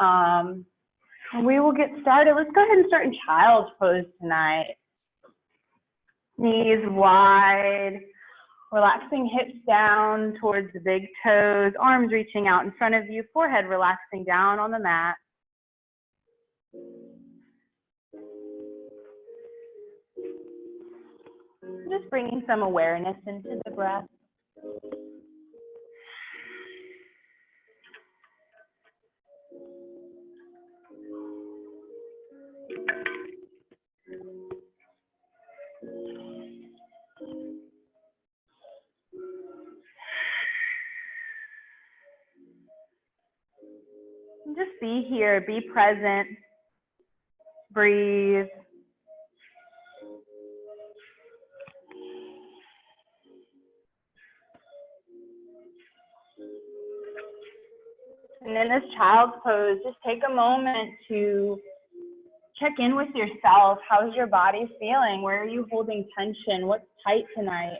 And we will get started. Let's go ahead and start in child's pose tonight. Knees wide, relaxing hips down towards the big toes, arms reaching out in front of you, forehead relaxing down on the mat. Just bringing some awareness into the breath. Just be here, be present, breathe. And in this child's pose, just take a moment to check in with yourself. How's your body feeling? Where are you holding tension? What's tight tonight?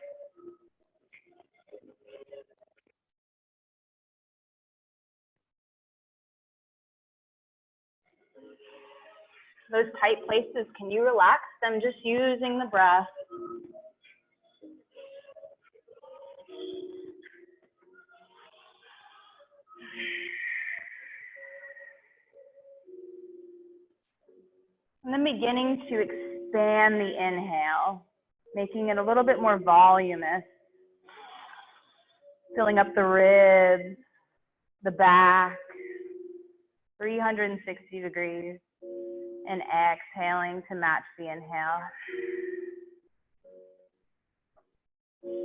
Those tight places, can you relax them just using the breath? And then beginning to expand the inhale, making it a little bit more voluminous, filling up the ribs, the back, 360 degrees, and exhaling to match the inhale.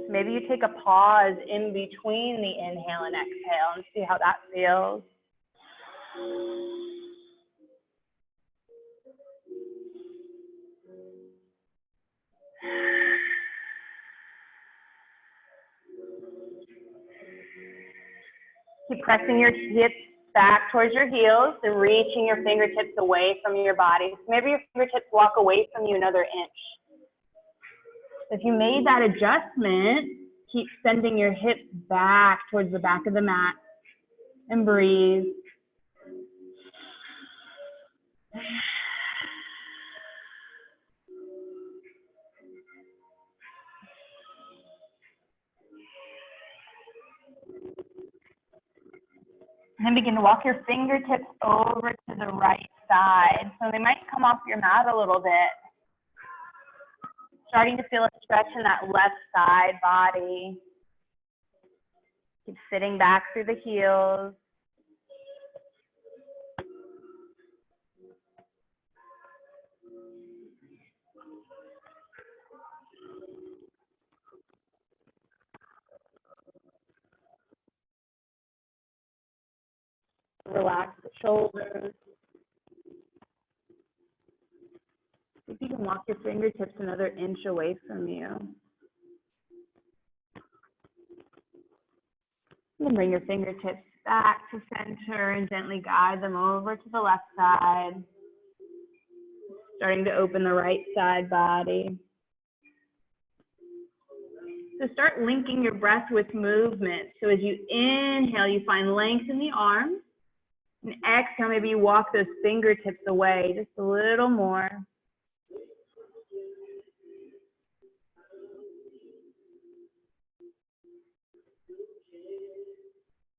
Maybe you take a pause in between the inhale and exhale and see how that feels. Keep pressing your hips back towards your heels and reaching your fingertips away from your body. So maybe your fingertips walk away from you another inch. If you made that adjustment, keep sending your hips back towards the back of the mat and breathe. And then begin to walk your fingertips over to the right side. So they might come off your mat a little bit. Starting to feel a stretch in that left side body. Keep sitting back through the heels. Relax the shoulders. See if you can walk your fingertips another inch away from you. And then bring your fingertips back to center and gently guide them over to the left side. Starting to open the right side body. So start linking your breath with movement. So as you inhale, you find length in the arms. And exhale, maybe you walk those fingertips away just a little more.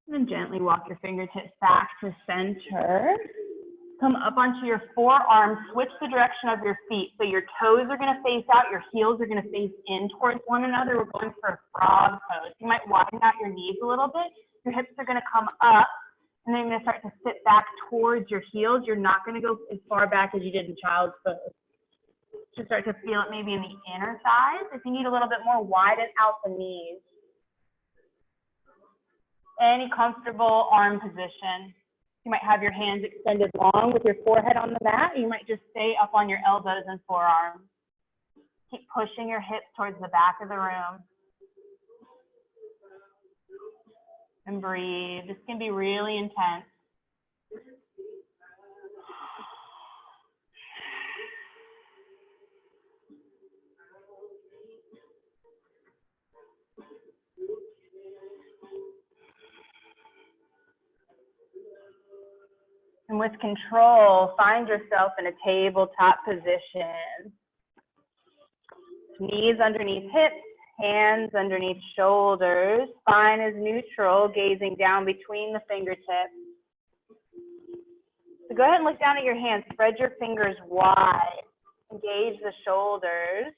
And then gently walk your fingertips back to center. Come up onto your forearms, switch the direction of your feet. So your toes are gonna face out, your heels are gonna face in towards one another. We're going for a frog pose. You might widen out your knees a little bit. Your hips are gonna come up, and then you're gonna start to sit back towards your heels. You're not gonna go as far back as you did in child's pose. Just start to feel it maybe in the inner thighs. If you need a little bit more, widen out the knees. Any comfortable arm position. You might have your hands extended long with your forehead on the mat. You might just stay up on your elbows and forearms. Keep pushing your hips towards the back of the room. And breathe. This can be really intense. And with control, find yourself in a tabletop position. Knees underneath hips, hands underneath shoulders. Spine is neutral, gazing down between the fingertips. So go ahead and look down at your hands. Spread your fingers wide. Engage the shoulders.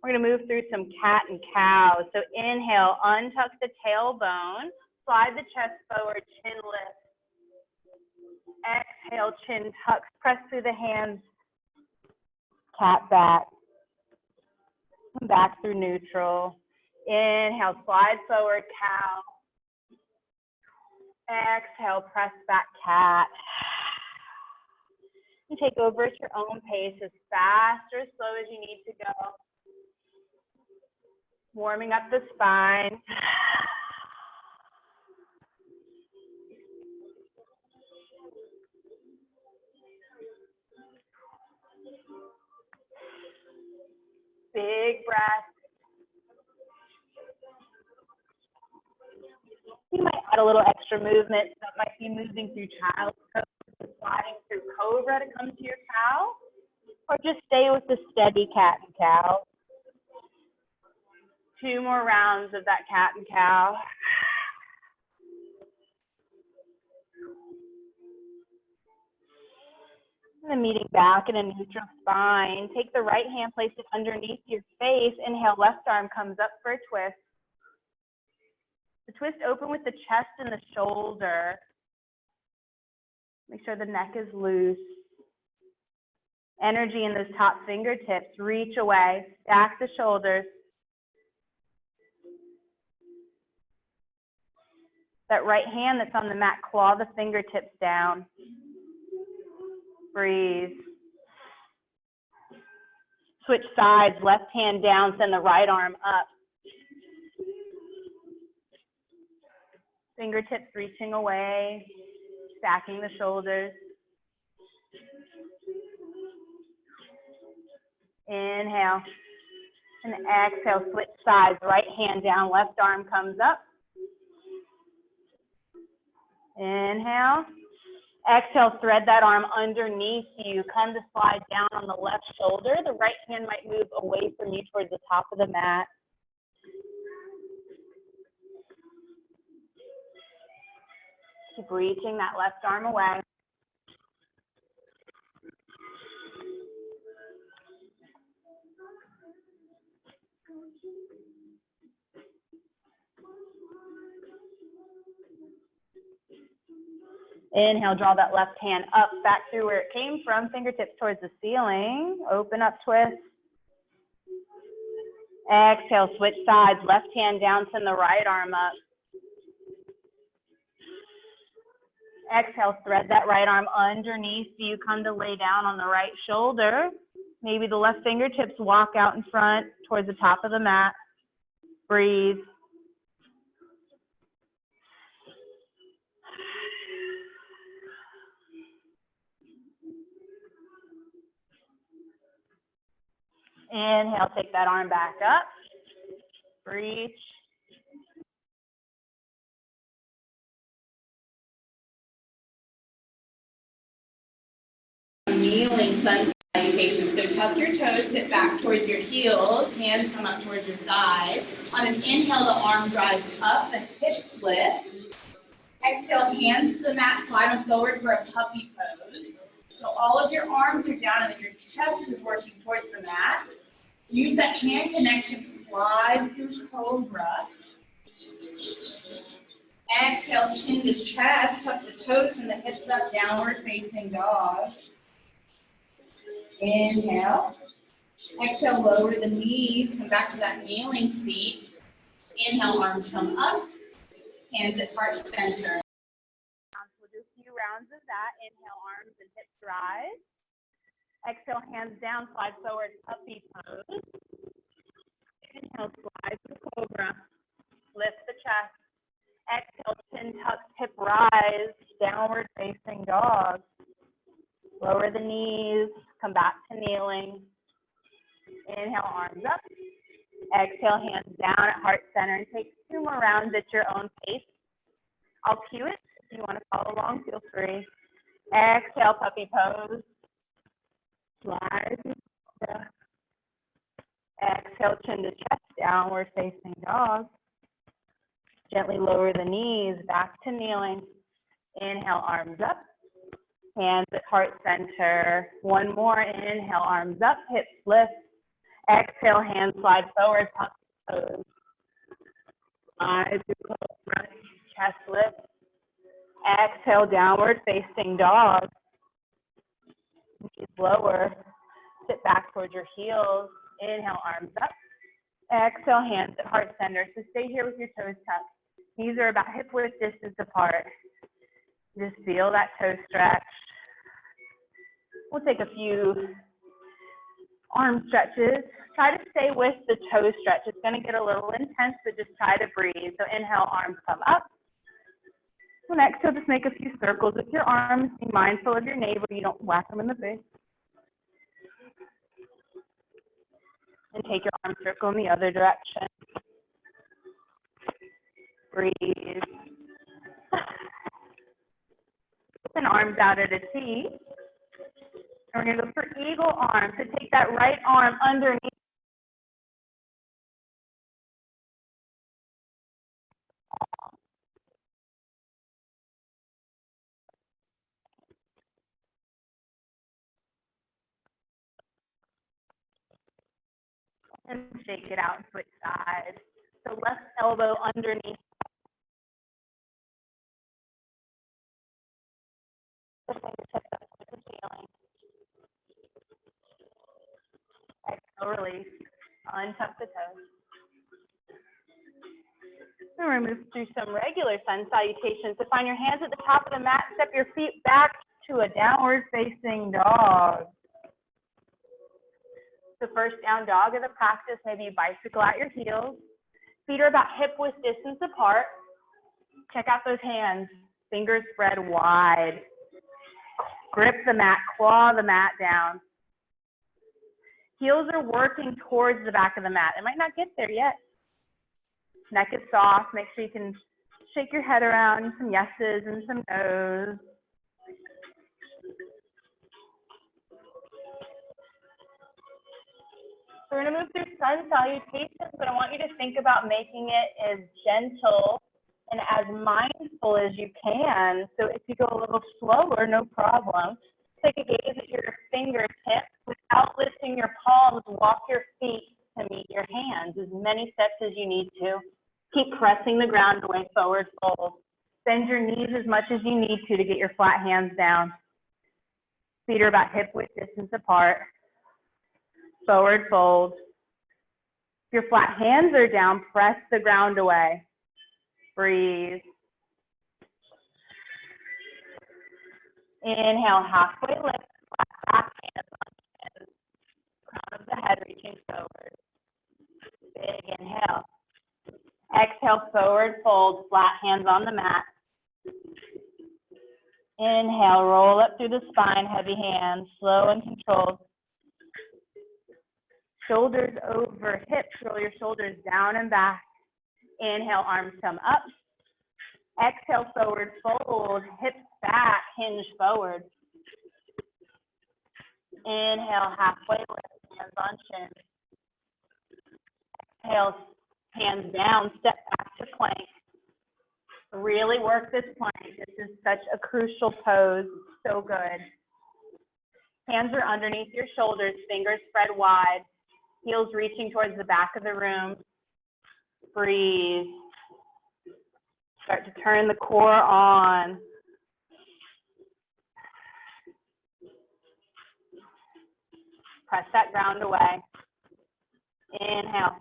We're going to move through some cat and cow. So inhale, untuck the tailbone. Slide the chest forward, chin lift. Exhale, chin tucks. Press through the hands. Cat back. And back through neutral. Inhale, slide forward, cow. Exhale, press back, cat. And take over at your own pace, as fast or as slow as you need to go. Warming up the spine. Big breath. You might add a little extra movement. That might be moving through child's pose, sliding through cobra to come to your cow, or just stay with the steady cat and cow. 2 more rounds of that cat and cow. And then meeting back in a neutral spine. Take the right hand, place it underneath your face. Inhale, left arm comes up for a twist. The twist open with the chest and the shoulder. Make sure the neck is loose. Energy in those top fingertips. Reach away. Stack the shoulders. That right hand that's on the mat, claw the fingertips down. Breathe. Switch sides, left hand down, send the right arm up. Fingertips reaching away, stacking the shoulders. Inhale. And exhale, switch sides, right hand down, left arm comes up. Inhale. Exhale, thread that arm underneath you. Come to slide down on the left shoulder. The right hand might move away from you towards the top of the mat. Keep reaching that left arm away. Inhale, draw that left hand up, back through where it came from, fingertips towards the ceiling. Open up, twist. Exhale, switch sides, left hand down, send the right arm up. Exhale, thread that right arm underneath you. Come to lay down on the right shoulder. Maybe the left fingertips walk out in front towards the top of the mat. Breathe. Inhale, take that arm back up. Reach. Kneeling sun salutation. So tuck your toes, sit back towards your heels, hands come up towards your thighs. On an inhale, the arms rise up, the hips lift. Exhale, hands to the mat, slide them forward for a puppy pose. So all of your arms are down and your chest is working towards the mat. Use that hand connection, slide through cobra. Exhale, chin to chest, tuck the toes and the hips up, downward facing dog. Inhale. Exhale, lower the knees, come back to that kneeling seat. Inhale, arms come up, hands at heart center. We'll do a few rounds of that. Inhale, arms and hips rise. Exhale, hands down, slide forward, puppy pose. Inhale, slide to cobra. Lift the chest. Exhale, chin tucks, hip rise, downward facing dog. Lower the knees, come back to kneeling. Inhale, arms up. Exhale, hands down at heart center, and take 2 more rounds at your own pace. I'll cue it. If you want to follow along, feel free. Exhale, puppy pose. Slide. Exhale, chin to chest, downward facing dog. Gently lower the knees, back to kneeling. Inhale, arms up. Hands at heart center. One more. Inhale, arms up, hips lift. Exhale, hands slide forward, puppy pose. Slide through front, chest lift. Exhale, downward facing dog. Knees lower. Sit back towards your heels. Inhale, arms up. Exhale, hands at heart center. So stay here with your toes tucked. Knees are about hip width distance apart. Just feel that toe stretch. We'll take a few arm stretches. Try to stay with the toe stretch. It's going to get a little intense, but just try to breathe. So inhale, arms come up. So next, you'll just make a few circles with your arms. Be mindful of your navel. You don't whack them in the face. And take your arm circle in the other direction. Breathe. Open arms out at a T. And we're going to go for eagle arm. So take that right arm underneath. And shake it out and switch sides. So left elbow underneath. The fingertips up to the ceiling. Exhale, release. Untuck the toes. And we're going to move through some regular sun salutations. So find your hands at the top of the mat. Step your feet back to a downward facing dog. So first down dog of the practice, maybe you bicycle at your heels. Feet are about hip width distance apart. Check out those hands. Fingers spread wide. Grip the mat, claw the mat down. Heels are working towards the back of the mat. It might not get there yet. Neck is soft. Make sure you can shake your head around, some yeses and some nos. So we're going to move through sun salutations, but I want you to think about making it as gentle and as mindful as you can. So if you go a little slower, no problem. Take a gaze at your fingertips. Without lifting your palms, walk your feet to meet your hands, as many steps as you need to. Keep pressing the ground away, forward fold. Bend your knees as much as you need to get your flat hands down. Feet are about hip width distance apart. Forward fold. If your flat hands are down, press the ground away. Breathe. Inhale, halfway lift, flat back, hands on chin. Crown of the head reaching forward. Big inhale. Exhale, forward fold, flat hands on the mat. Inhale, roll up through the spine, heavy hands, slow and controlled. Shoulders over hips, roll your shoulders down and back. Inhale, arms come up. Exhale, forward fold, hips back, hinge forward. Inhale, halfway lift, hands on chin. Exhale, hands down, step back to plank. Really work this plank. This is such a crucial pose. So good. Hands are underneath your shoulders, fingers spread wide. Heels reaching towards the back of the room. Breathe. Start to turn the core on. Press that ground away. Inhale.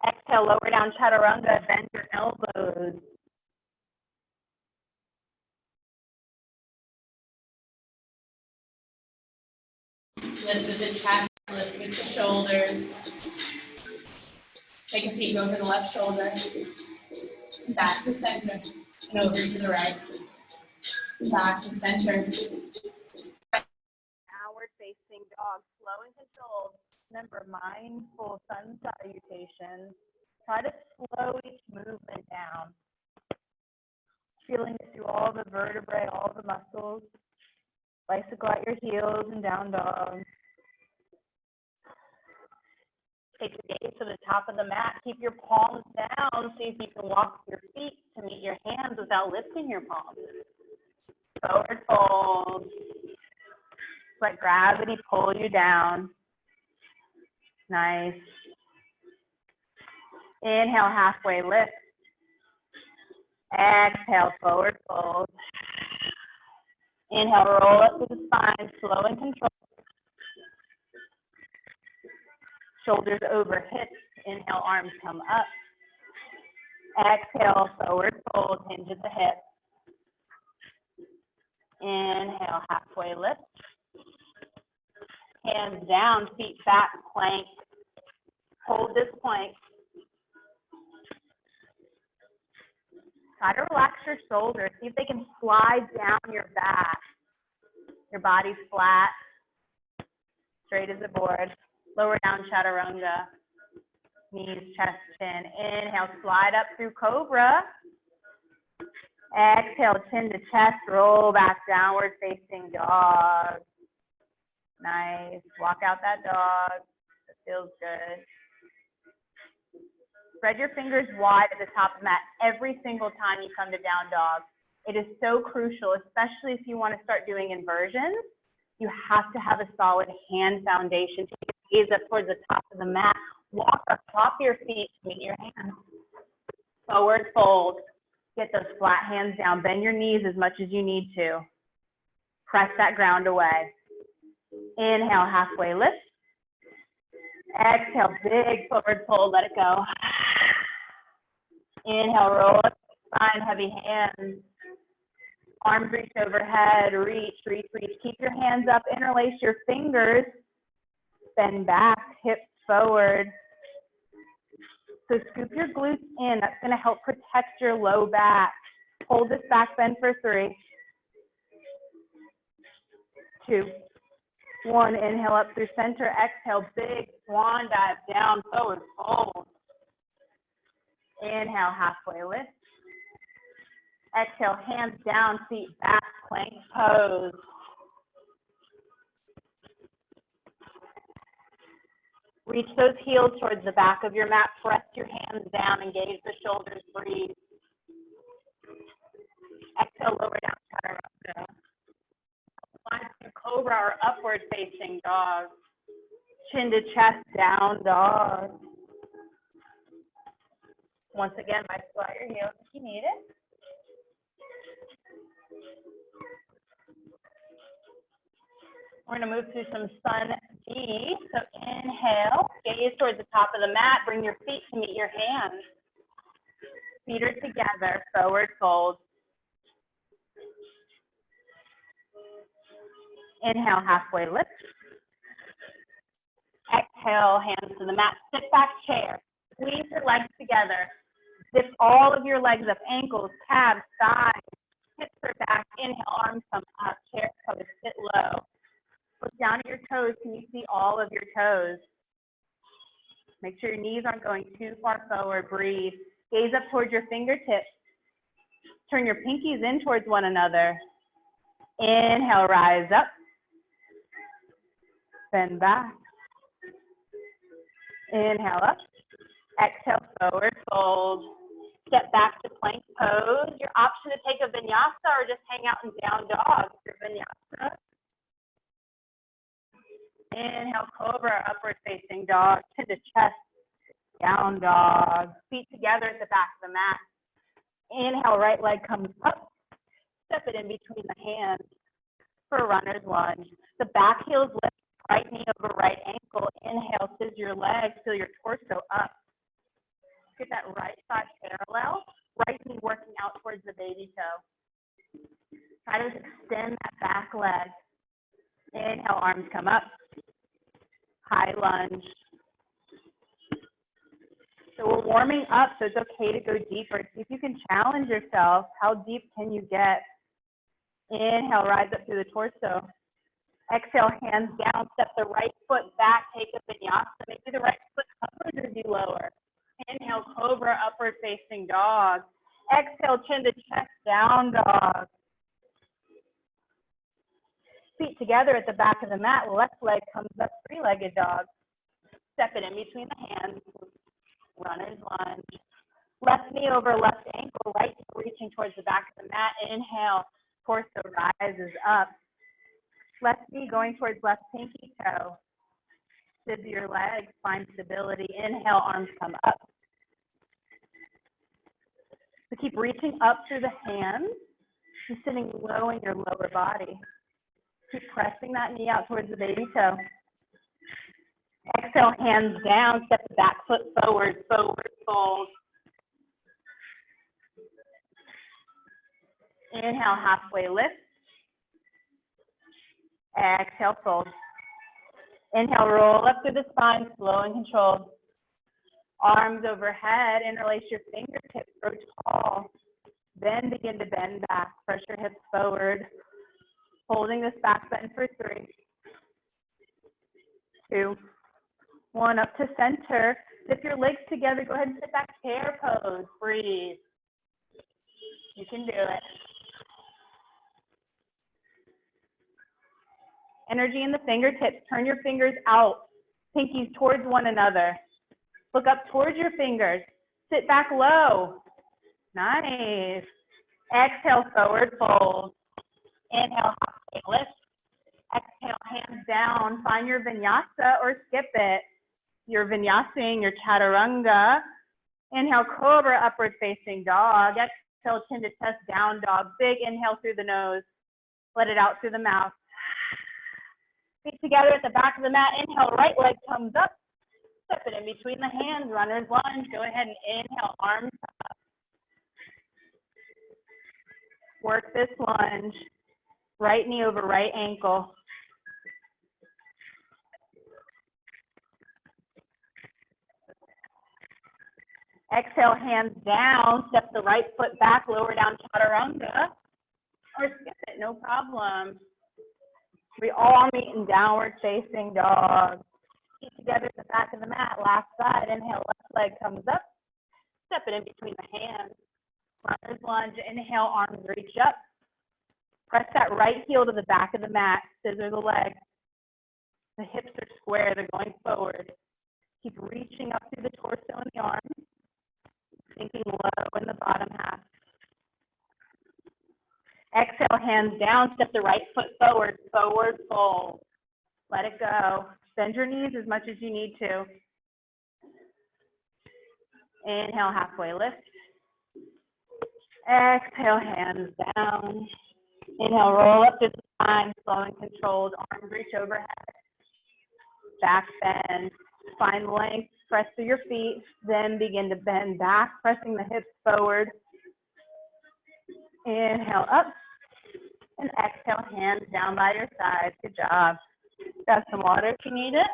Exhale, lower down chaturanga, bend your elbows. Lift with the chest, lift with the shoulders. Take a peek over the left shoulder. Back to center and over to the right. Back to center. Downward facing dog, slow and controlled. Remember, mindful sun salutation. Try to slow each movement down. Feeling it through all the vertebrae, all the muscles. heels and down dog. Take your gaze to the top of the mat. Keep your palms down. See if you can walk your feet to meet your hands without lifting your palms. Forward fold. Let gravity pull you down. Nice. Inhale, halfway lift. Exhale, forward fold. Inhale, roll up to the spine, slow and controlled. Shoulders over hips. Inhale, arms come up. Exhale, forward fold, hinge at the hip. Inhale, halfway lift. Hands down, feet back, plank. Hold this plank. Try to relax your shoulders. See if they can slide down your back. Your body's flat, straight as a board. Lower down, chaturanga. Knees, chest, chin. Inhale, slide up through cobra. Exhale, chin to chest, roll back, downward facing dog. Nice. Walk out that dog. It feels good. Spread your fingers wide at the top of the mat every single time you come to down dog. It is so crucial, especially if you want to start doing inversions. You have to have a solid hand foundation. Take your gaze up towards the top of the mat. Walk or flop your feet to meet your hands. Forward fold. Get those flat hands down. Bend your knees as much as you need to. Press that ground away. Inhale, halfway lift. Exhale, big forward fold. Let it go. Inhale, roll up the spine, heavy hands. Arms reach overhead, reach, reach, reach. Keep your hands up, interlace your fingers. Bend back, hips forward. So scoop your glutes in. That's going to help protect your low back. Hold this back bend for 3, 2, 1. Inhale up through center. Exhale, big swan dive down, forward fold. Inhale, halfway lift. Exhale, hands down, feet back, plank pose. Reach those heels towards the back of your mat. Press your hands down, engage the shoulders, breathe. Exhale, lower down, chaturanga. Slide to cobra or upward facing dog. Chin to chest, down dog. Once again, might squat your heels if you need it. We're going to move through some sun B. So inhale, gaze towards the top of the mat. Bring your feet to meet your hands. Feet are together, forward fold. Inhale, halfway lift. Exhale, hands to the mat. Sit back chair. Squeeze your legs together. Zip all of your legs up, ankles, calves, thighs. Hips are back. Inhale, arms come up. Chair pose, sit low. Look down at your toes. Can you see all of your toes? Make sure your knees aren't going too far forward. Breathe. Gaze up towards your fingertips. Turn your pinkies in towards one another. Inhale, rise up. Bend back. Inhale up. Exhale, forward fold. Step back to plank pose. Your option to take a vinyasa or just hang out in down dog. Your vinyasa. Inhale, cobra, upward facing dog. Chin to chest, down dog. Feet together at the back of the mat. Inhale, right leg comes up. Step it in between the hands for runner's lunge. The back heels lift, right knee over right ankle. Inhale, scissor your legs, feel your torso up. Get that right side parallel. Right knee working out towards the baby toe. Try to extend that back leg. Inhale, arms come up. High lunge. So we're warming up, so it's okay to go deeper. See if you can challenge yourself. How deep can you get? Inhale, rise up through the torso. Exhale, hands down. Step the right foot back. Take a vinyasa. Maybe the right foot covers as you lower. Inhale, cobra, upward facing dog. Exhale, chin to chest, down dog. feet together at the back of the mat. Left leg comes up, three-legged dog. Step it in between the hands. Runner's lunge. Left knee over left ankle, right knee reaching towards the back of the mat. Inhale, torso rises up. Left knee going towards left pinky toe. Sit your legs, find stability. Inhale, arms come up. So keep reaching up through the hands. You're sitting low in your lower body. Keep pressing that knee out towards the baby toe. Exhale, hands down, step the back foot forward, forward fold. Inhale, halfway lift. Exhale, fold. Inhale, roll up through the spine, slow and controlled. Arms overhead, interlace your fingertips, grow tall. Then begin to bend back, press your hips forward. Holding this back bend for 3, 2, 1, up to center. Zip your legs together, go ahead and sit back, chair pose, breathe. You can do it. Energy in the fingertips, turn your fingers out, pinkies towards one another. Look up towards your fingers, sit back low. Nice. Exhale, forward fold. Inhale, halfway lift. Exhale, hands down. Find your vinyasa or skip it. You're vinyasing, your chaturanga. Inhale, cobra, upward facing dog. Exhale, chin to chest, down dog. Big inhale through the nose. Let it out through the mouth. Feet together at the back of the mat. Inhale, right leg comes up. Step it in between the hands, runner's lunge. Go ahead and inhale, arms up. Work this lunge. Right knee over right ankle. Exhale, hands down. Step the right foot back, lower down chaturanga. Or skip it, no problem. We all meet in downward facing dog. Feet together at the back of the mat, last side. Inhale, left leg comes up. Step it in between the hands. Runner's lunge. Inhale, arms reach up. Press that right heel to the back of the mat. Scissor the leg. The hips are square, they're going forward. Keep reaching up through the torso and the arms. Sinking low in the bottom half. Exhale, hands down, step the right foot forward, forward fold. Let it go. Bend your knees as much as you need to. Inhale, halfway lift. Exhale, hands down. Inhale, roll up to the spine, slow and controlled. Arms reach overhead. Back bend. Find length, press through your feet, then begin to bend back, pressing the hips forward. Inhale up. And exhale, hands down by your side. Good job. Grab some water if you need it.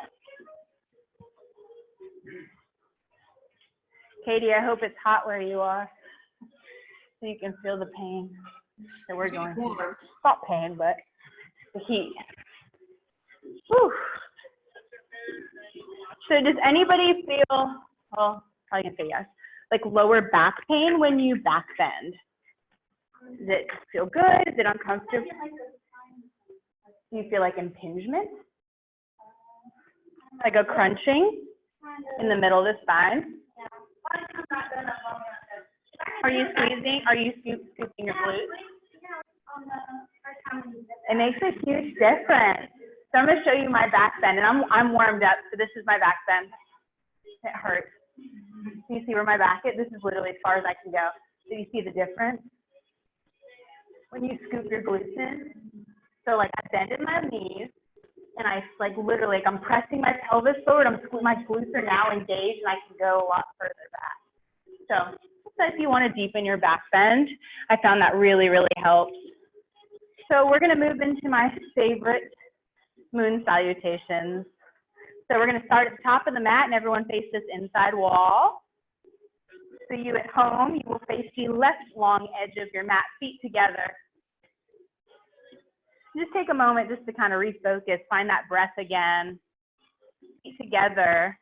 Katie, I hope it's hot where you are, so you can feel the pain that we're going through. Not pain, but the heat. Whew. So does anybody feel, well, I can say yes, like lower back pain when you back bend? Does it feel good? Is it uncomfortable? Do you feel like impingement? Like a crunching in the middle of the spine? Are you squeezing? Are you scooping your glutes? It makes a huge difference. So I'm going to show you my back bend, and I'm warmed up, so this is my back bend. It hurts. Do you see where my back is? This is literally as far as I can go. Do you see the difference? When you scoop your glutes in, so like I bend in my knees, and I like literally, like I'm pressing my pelvis forward, my glutes are now engaged, and I can go a lot further back. So if you want to deepen your back bend, I found that really, really helps. So we're going to move into my favorite moon salutations. So we're going to start at the top of the mat, and everyone face this inside wall. So you at home, you will face the left long edge of your mat, feet together. Just take a moment just to kind of refocus, find that breath again. Feet together.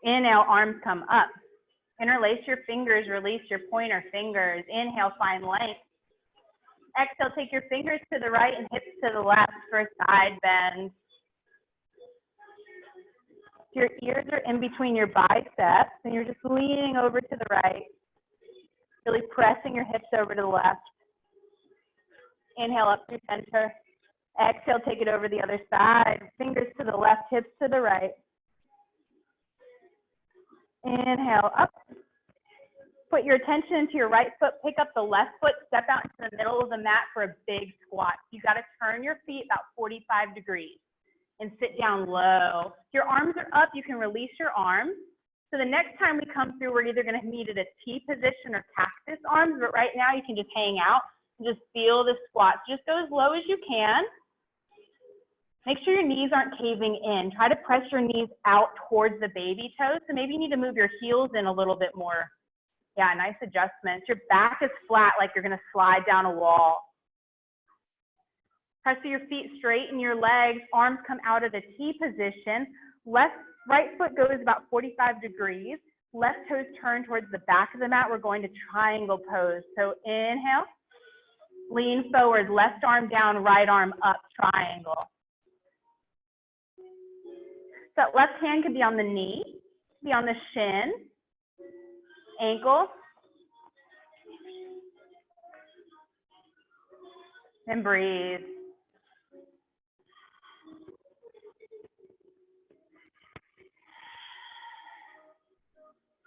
Inhale, arms come up. Interlace your fingers, release your pointer fingers. Inhale, find length. Exhale, take your fingers to the right and hips to the left for a side bend. Your ears are in between your biceps and you're just leaning over to the right. Really pressing your hips over to the left. Inhale up through center. Exhale, take it over the other side. Fingers to the left, hips to the right. Inhale up. Put your attention into your right foot. Pick up the left foot. Step out into the middle of the mat for a big squat. You got to turn your feet about 45 degrees and sit down low. If your arms are up, you can release your arms. So the next time we come through, we're either going to meet at a T position or cactus arms, but right now you can just hang out and just feel the squat. Just go as low as you can. Make sure your knees aren't caving in. Try to press your knees out towards the baby toes. So maybe you need to move your heels in a little bit more. Yeah, nice adjustments. Your back is flat like you're going to slide down a wall. Press your feet, straighten your legs. Arms come out of the T position. Right foot goes about 45 degrees. Left toes turn towards the back of the mat. We're going to triangle pose. So inhale, lean forward, left arm down, right arm up, triangle. That left hand could be on the knee, be on the shin, ankle, and breathe.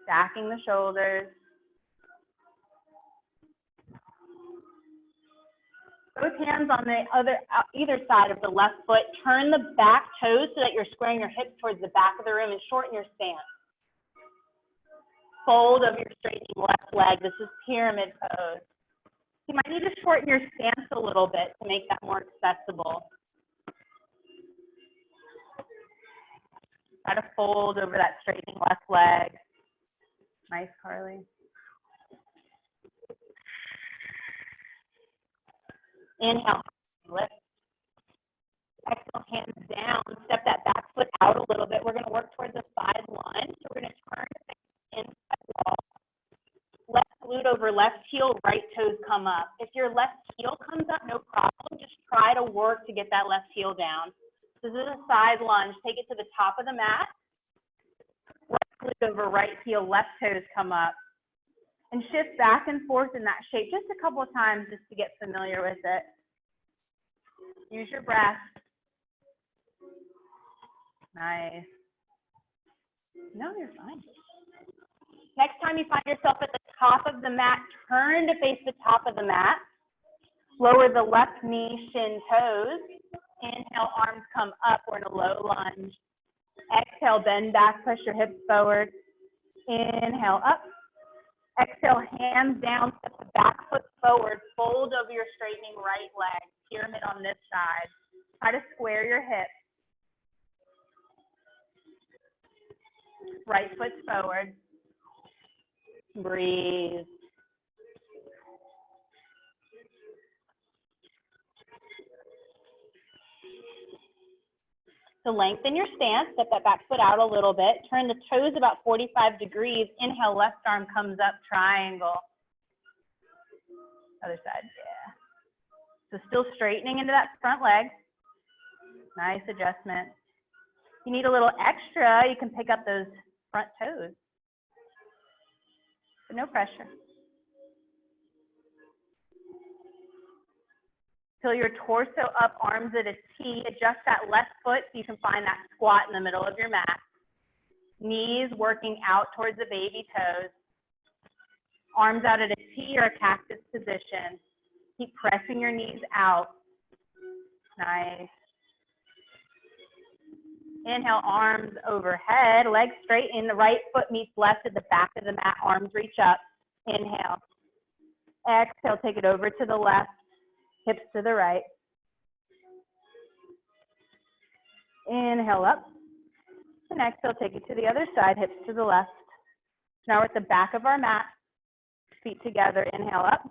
Stacking the shoulders. Both hands on the either side of the left foot. Turn the back toes so that you're squaring your hips towards the back of the room and shorten your stance. Fold of your straightening left leg. This is pyramid pose. You might need to shorten your stance a little bit to make that more accessible. Try to fold over that straightening left leg. Nice, Carly. Inhale, lift. Exhale, hands down. Step that back foot out a little bit. We're going to work towards a side lunge. So we're going to turn inside wall. Left glute over left heel, right toes come up. If your left heel comes up, no problem. Just try to work to get that left heel down. This is a side lunge. Take it to the top of the mat. Left glute over right heel, left toes come up. And shift back and forth in that shape just a couple of times just to get familiar with it. Use your breath. Nice. No, you're fine. Next time you find yourself at the top of the mat, turn to face the top of the mat. Lower the left knee, shin, toes. Inhale, arms come up. We're in a low lunge. Exhale, bend back, push your hips forward. Inhale, up. Exhale, hands down, step the back foot forward, fold over your straightening right leg, pyramid on this side. Try to square your hips. Right foot forward. Breathe. So lengthen your stance, step that back foot out a little bit, turn the toes about 45 degrees, inhale, left arm comes up, triangle. Other side, yeah. So still straightening into that front leg. Nice adjustment. If you need a little extra, you can pick up those front toes. But no pressure. Feel your torso up, arms at a T. Adjust that left foot so you can find that squat in the middle of your mat. Knees working out towards the baby toes. Arms out at a T or a cactus position. Keep pressing your knees out. Nice. Inhale, arms overhead, legs straight in. The right foot meets left at the back of the mat. Arms reach up. Inhale. Exhale, take it over to the left. Hips to the right. Inhale up. And exhale, take it to the other side, hips to the left. Now we're at the back of our mat. Feet together, inhale up.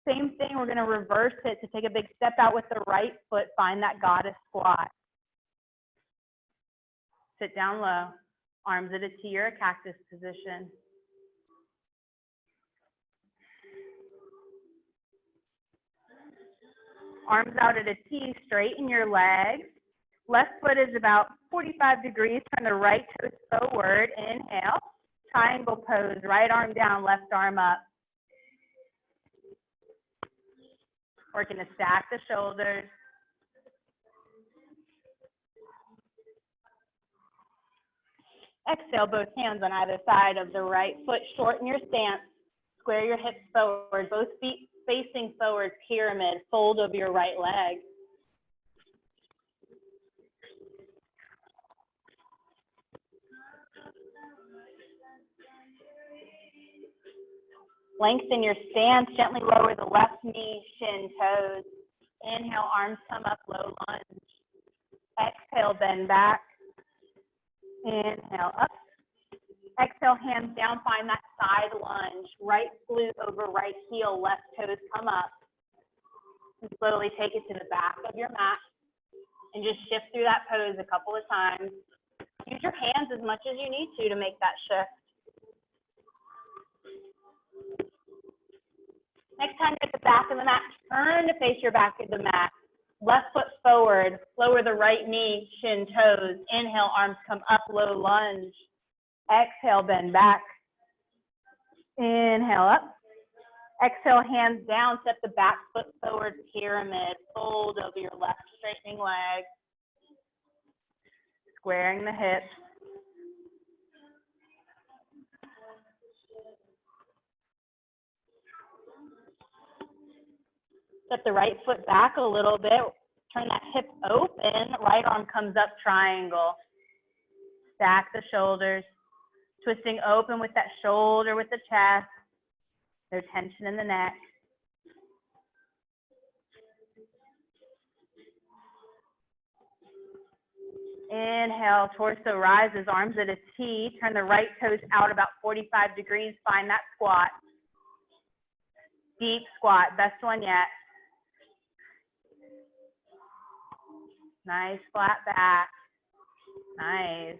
Same thing, we're gonna reverse it to take a big step out with the right foot, find that goddess squat. Sit down low, arms at a T or a cactus position. Arms out at a T, straighten your legs. Left foot is about 45 degrees, turn the right toes forward, inhale. Triangle pose, right arm down, left arm up. Working to stack the shoulders. Exhale, both hands on either side of the right foot. Shorten your stance. Square your hips forward. Both feet facing forward, pyramid. Fold over your right leg. Lengthen your stance. Gently lower the left knee, shin, toes. Inhale, arms come up, low lunge. Exhale, bend back. Inhale, up. Exhale, hands down, find that side lunge. Right glute over right heel, left toes come up. And slowly take it to the back of your mat. And just shift through that pose a couple of times. Use your hands as much as you need to make that shift. Next time you're at the back of the mat, turn to face your back of the mat. Left foot forward, lower the right knee, shin, toes. Inhale, arms come up, low lunge. Exhale, bend back. Inhale, up. Exhale, hands down, step the back foot forward, pyramid. Fold over your left straightening leg. Squaring the hips. Step the right foot back a little bit. Turn that hip open. Right arm comes up, triangle. Stack the shoulders. Twisting open with that shoulder, with the chest. No tension in the neck. Inhale, torso rises, arms at a T. Turn the right toes out about 45 degrees. Find that squat. Deep squat, best one yet. Nice, flat back. Nice.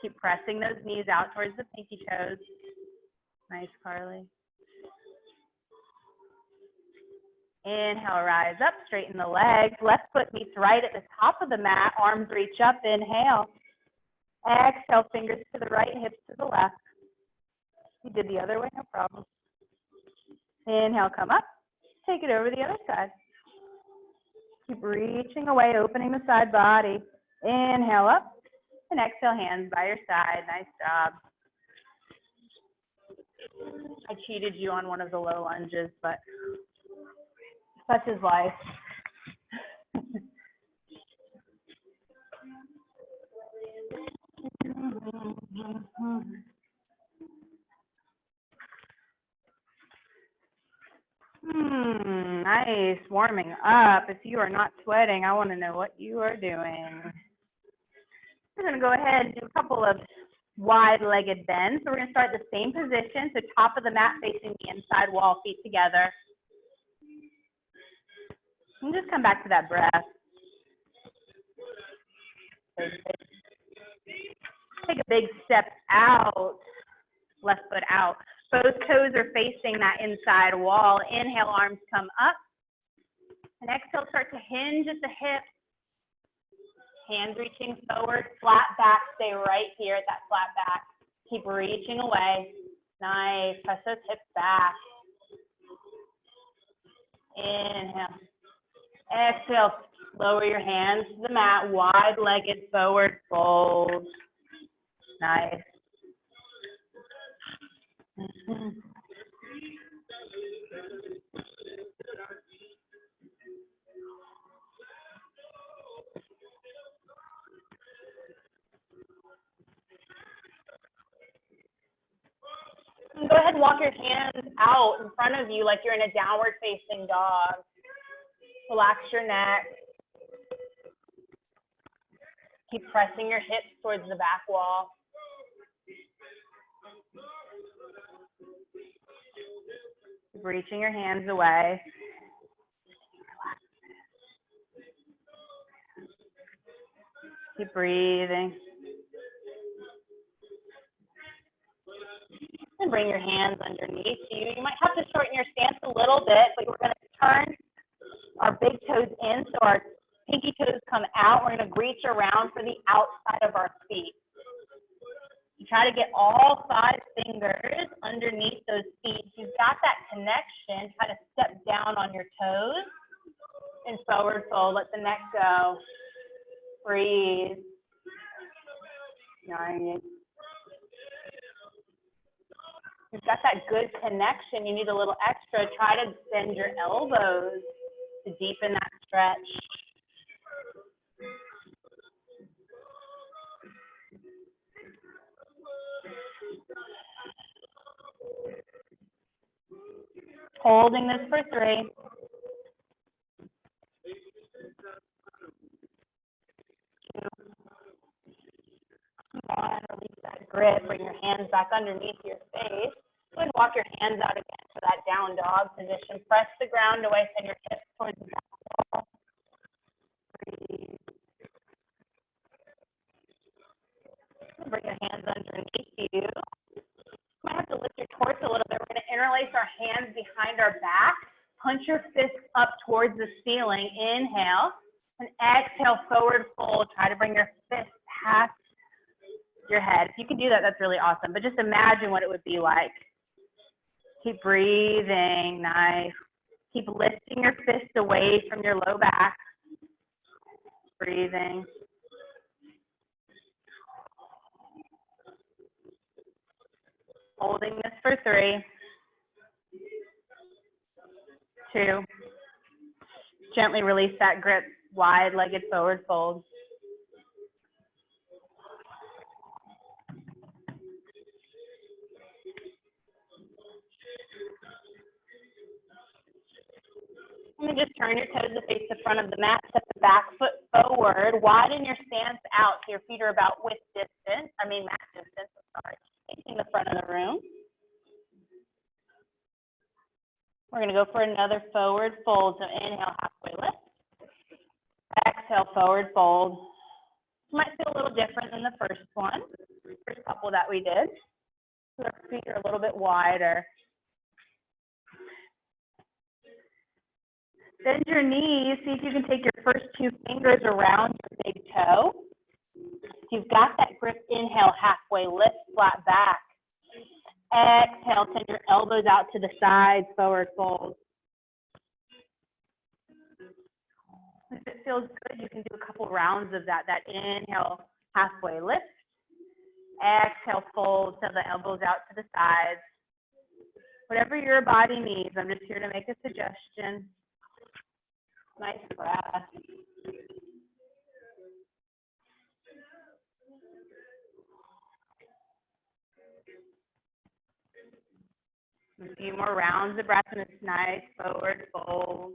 Keep pressing those knees out towards the pinky toes. Nice, Carly. Inhale, rise up, straighten the legs. Left foot meets right at the top of the mat. Arms reach up, inhale. Exhale, fingers to the right, hips to the left. You did the other way, no problem. Inhale, come up. Take it over the other side. Keep reaching away, opening the side body. Inhale up. And exhale, hands by your side. Nice job. I cheated you on one of the low lunges, but such is life. Nice, warming up. If you are not sweating, I want to know what you are doing. We're going to go ahead and do a couple of wide-legged bends. So we're going to start the same position, so top of the mat facing the inside wall, feet together. And just come back to that breath. Take a big step out, left foot out. Both toes are facing that inside wall. Inhale, arms come up. And exhale, start to hinge at the hips. Hands reaching forward, flat back. Stay right here at that flat back. Keep reaching away. Nice. Press those hips back. Inhale. Exhale. Lower your hands to the mat. Wide-legged forward fold. Nice. Go ahead and walk your hands out in front of you like you're in a downward facing dog. Relax your neck. Keep pressing your hips towards the back wall. Keep reaching your hands away. Keep breathing. And bring your hands underneath you. You might have to shorten your stance a little bit, but we're going to turn our big toes in, so our pinky toes come out. We're going to reach around for the outside of our feet. You try to get all 5 fingers underneath those feet. You've got that connection. Try to step down on your toes and forward fold. Let the neck go. Breathe. Nice. You've got that good connection. You need a little extra. Try to bend your elbows to deepen that stretch. Holding this for 3. Release that grip. Bring your hands back underneath your face. Go ahead and walk your hands out again for that down dog position. Press the ground away, send your hips towards the back wall. Breathe. Bring your hands underneath you. You might have to lift your torso a little bit. We're going to interlace our hands behind our back. Punch your fists up towards the ceiling. Inhale. And exhale, forward fold. Try to bring your fists past your head. If you can do that, that's really awesome. But just imagine what it would be like. Keep breathing. Nice. Keep lifting your fist away from your low back. Breathing. Holding this for 3. 2. Gently release that grip. Wide-legged forward fold. And then just turn your toes to face the front of the mat. Step the back foot forward. Widen your stance out so your feet are about mat distance, facing the front of the room. We're going to go for another forward fold. So inhale, halfway lift. Exhale, forward fold. This might feel a little different than the first one, first couple that we did. So our feet are a little bit wider. Bend your knees. See if you can take your first 2 fingers around your big toe. If you've got that grip, inhale, halfway lift, flat back. Exhale, send your elbows out to the sides, forward fold. If it feels good, you can do a couple rounds of that. That inhale, halfway lift. Exhale, fold, send the elbows out to the sides. Whatever your body needs, I'm just here to make a suggestion. Nice breath. A few more rounds of breath in this nice forward fold.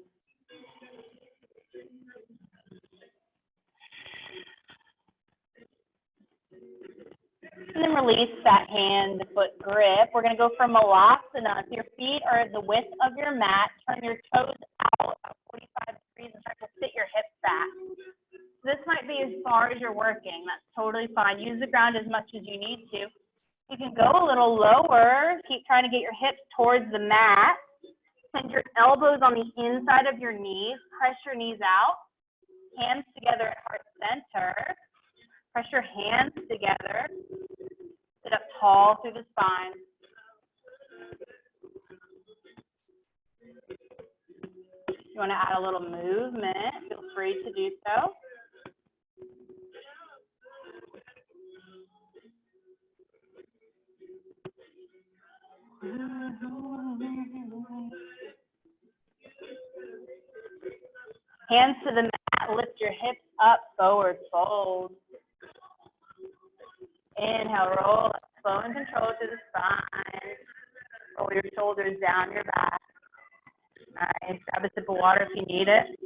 And then release that hand to foot grip. We're going to go for Malasana. If your feet are the width of your mat, turn your toes out at 45 degrees and start to sit your hips back. This might be as far as you're working. That's totally fine. Use the ground as much as you need to. You can go a little lower. Keep trying to get your hips towards the mat. Send your elbows on the inside of your knees. Press your knees out. Hands together at heart center. Press your hands together. Sit up tall through the spine. If you want to add a little movement, feel free to do so. Hands to the mat, lift your hips up, forward fold. Inhale, roll up, slow and control to the spine. Roll your shoulders down your back. Nice. Grab a sip of water if you need it.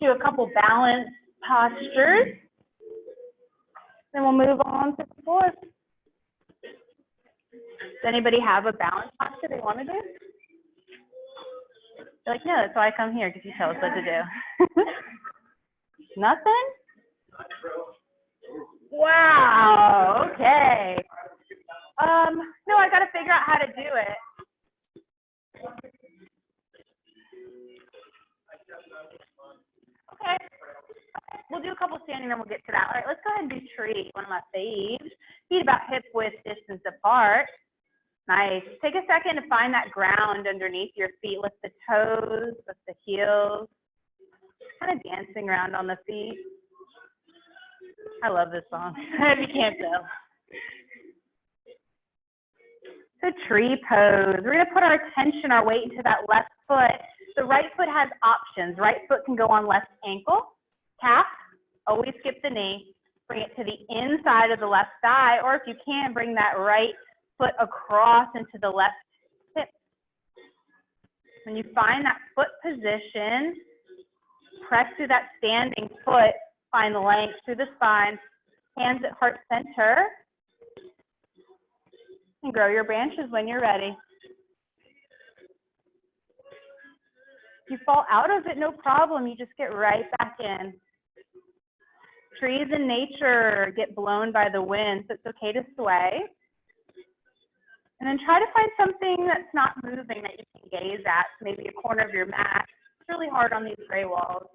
Do a couple balance postures. Then we'll move on to the floor. Does anybody have a balance posture they want to do? They're like, no, that's why I come here, because you tell us what to do. Nothing? Wow, okay. No, I got to figure out how to do it. Okay. We'll do a couple standing, then we'll get to that. All right, let's go ahead and do tree, one of my faves. Feet about hip width distance apart. Nice. Take a second to find that ground underneath your feet. Lift the toes, lift the heels. Kind of dancing around on the feet. I love this song, if you can't tell. So tree pose. We're going to put our attention, our weight into that left foot. The right foot has options. Right foot can go on left ankle, calf, always skip the knee. Bring it to the inside of the left thigh, or if you can, bring that right foot across into the left hip. When you find that foot position, press through that standing foot, find the length through the spine, hands at heart center, and grow your branches when you're ready. If you fall out of it, no problem, you just get right back in. Trees in nature get blown by the wind, so it's okay to sway. And then try to find something that's not moving that you can gaze at, maybe a corner of your mat. It's really hard on these gray walls.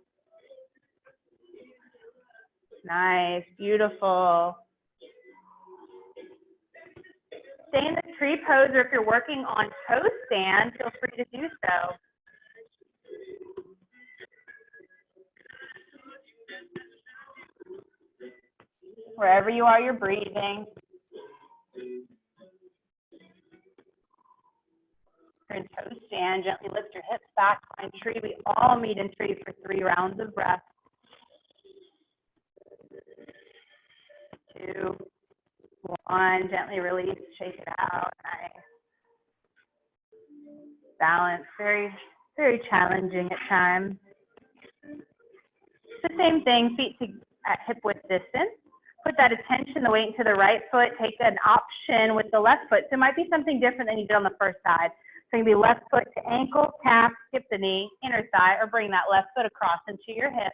Nice, beautiful. Stay in the tree pose, or if you're working on toe stand, feel free to do so. Wherever you are, you're breathing. You're in toe stand, gently lift your hips back, find tree. We all meet in tree for 3 rounds of breath. 2, 1, gently release, shake it out. Nice. Balance, very, very challenging at times. The same thing, feet at hip width distance. Put that attention, the weight into the right foot. Take an option with the left foot. So it might be something different than you did on the first side. So it can be left foot to ankle, calf, skip the knee, inner thigh, or bring that left foot across into your hip.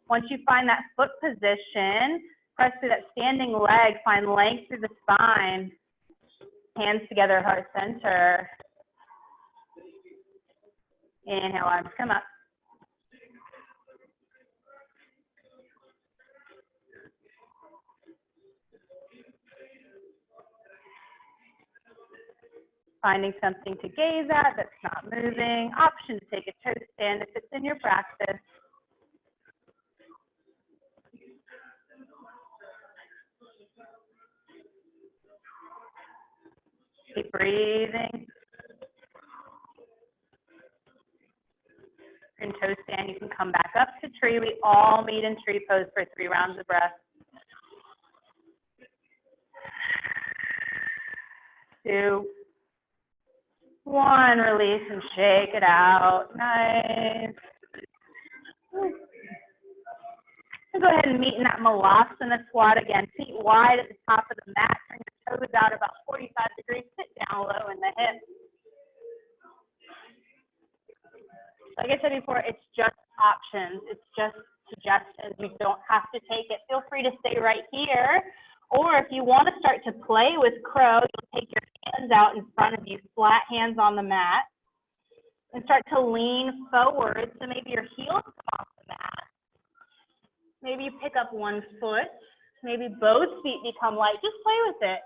Once you find that foot position, press through that standing leg, find length through the spine. Hands together, heart center. Inhale, arms come up. Finding something to gaze at that's not moving. Option to take a toe stand if it's in your practice. Keep breathing. In toe stand, you can come back up to tree. We all meet in tree pose for 3 rounds of breath. 2, 1, release and shake it out. Nice. Go ahead and meet in that malasana squat again. Feet wide at the top of the mat. Bring the toes out about 45 degrees. Sit down low in the hips. Like I said before, it's just options. It's just suggestions. You don't have to take it. Feel free to stay right here. Or if you want to start to play with crow, you'll take your hands out in front of you, flat hands on the mat, and start to lean forward. So maybe your heels come off the mat. Maybe you pick up one foot. Maybe both feet become light. Just play with it.